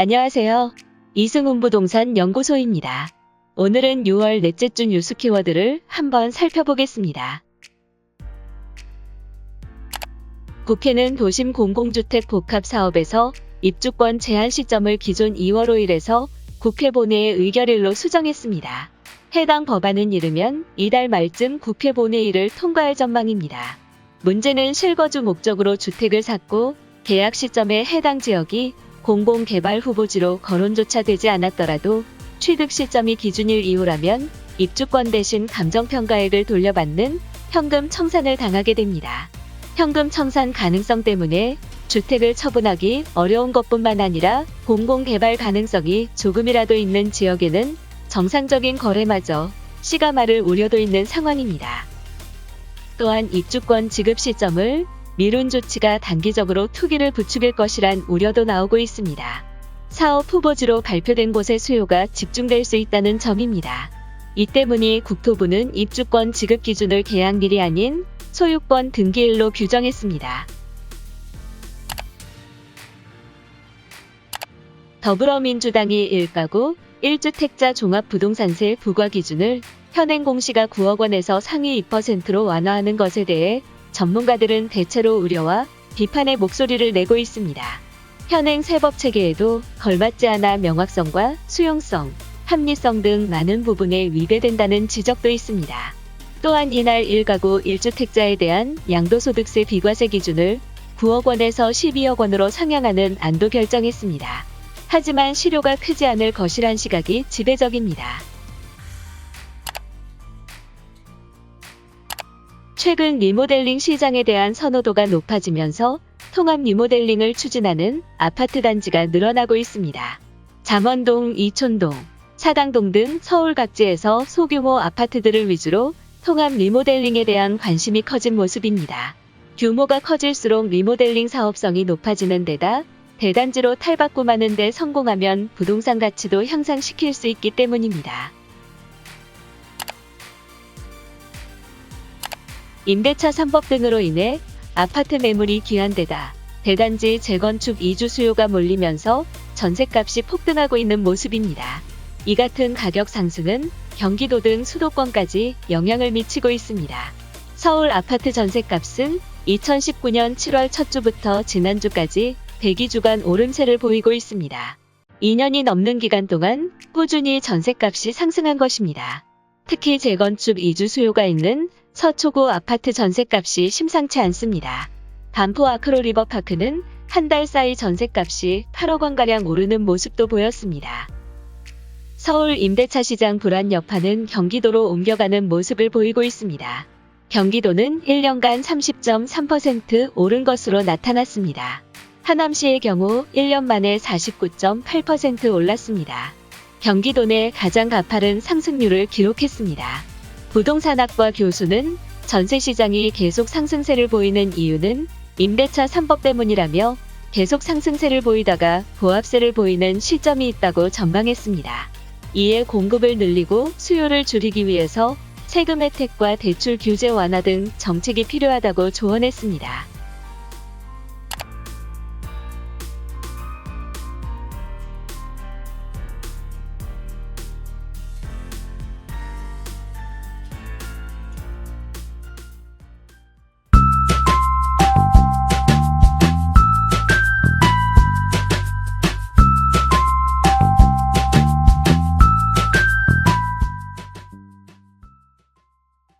안녕하세요. 이승훈부동산 연구소입니다. 오늘은 6월 넷째 주 뉴스 키워드를 한번 살펴보겠습니다. 국회는 도심 공공주택 복합 사업에서 입주권 제한 시점을 기존 2월 5일에서 국회 본회의 의결일로 수정했습니다. 해당 법안은 이르면 이달 말쯤 국회 본회의를 통과할 전망입니다. 문제는 실거주 목적으로 주택을 샀고 계약 시점에 해당 지역이 공공개발 후보지로 거론조차 되지 않았더라도 취득 시점이 기준일 이후라면 입주권 대신 감정평가액을 돌려받는 현금 청산을 당하게 됩니다. 현금 청산 가능성 때문에 주택을 처분하기 어려운 것뿐만 아니라 공공개발 가능성이 조금이라도 있는 지역에는 정상적인 거래마저 씨가 마를 우려도 있는 상황입니다. 또한 입주권 지급 시점을 미룬 조치가 단기적으로 투기를 부추길 것이란 우려도 나오고 있습니다. 사업 후보지로 발표된 곳에 수요가 집중될 수 있다는 점입니다. 이 때문에 국토부는 입주권 지급 기준을 계약일이 아닌 소유권 등기일로 규정했습니다. 더불어민주당이 1가구 1주택자 종합부동산세 부과 기준을 현행 공시가 9억 원에서 상위 2%로 완화하는 것에 대해 전문가들은 대체로 우려와 비판의 목소리를 내고 있습니다. 현행 세법 체계에도 걸맞지 않아 명확성과 수용성, 합리성 등 많은 부분에 위배된다는 지적도 있습니다. 또한 이날 1가구 1주택자에 대한 양도소득세 비과세 기준을 9억 원에서 12억 원으로 상향하는 안도 결정했습니다. 하지만 실효가 크지 않을 것이란 시각이 지배적입니다. 최근 리모델링 시장에 대한 선호도가 높아지면서 통합 리모델링을 추진하는 아파트 단지가 늘어나고 있습니다. 잠원동, 이촌동, 사당동 등 서울 각지에서 소규모 아파트들을 위주로 통합 리모델링에 대한 관심이 커진 모습입니다. 규모가 커질수록 리모델링 사업성이 높아지는 데다 대단지로 탈바꿈하는 데 성공하면 부동산 가치도 향상시킬 수 있기 때문입니다. 임대차 3법 등으로 인해 아파트 매물이 귀환되다 대단지 재건축 이주 수요가 몰리면서 전셋값이 폭등하고 있는 모습입니다. 이 같은 가격 상승은 경기도 등 수도권까지 영향을 미치고 있습니다. 서울 아파트 전셋값은 2019년 7월 첫 주부터 지난주까지 대기주간 오름세를 보이고 있습니다. 2년이 넘는 기간 동안 꾸준히 전셋값이 상승한 것입니다. 특히 재건축 이주 수요가 있는 서초구 아파트 전셋값이 심상치 않습니다. 반포 아크로 리버파크는 한 달 사이 전셋값이 8억 원가량 오르는 모습도 보였습니다. 서울 임대차 시장 불안 여파는 경기도로 옮겨가는 모습을 보이고 있습니다. 경기도는 1년간 30.3% 오른 것으로 나타났습니다. 하남시의 경우 1년 만에 49.8% 올랐습니다. 경기도 내 가장 가파른 상승률을 기록했습니다. 부동산학과 교수는 전세시장이 계속 상승세를 보이는 이유는 임대차 3법 때문이라며 계속 상승세를 보이다가 보합세를 보이는 시점이 있다고 전망했습니다. 이에 공급을 늘리고 수요를 줄이기 위해서 세금 혜택과 대출 규제 완화 등 정책이 필요하다고 조언했습니다.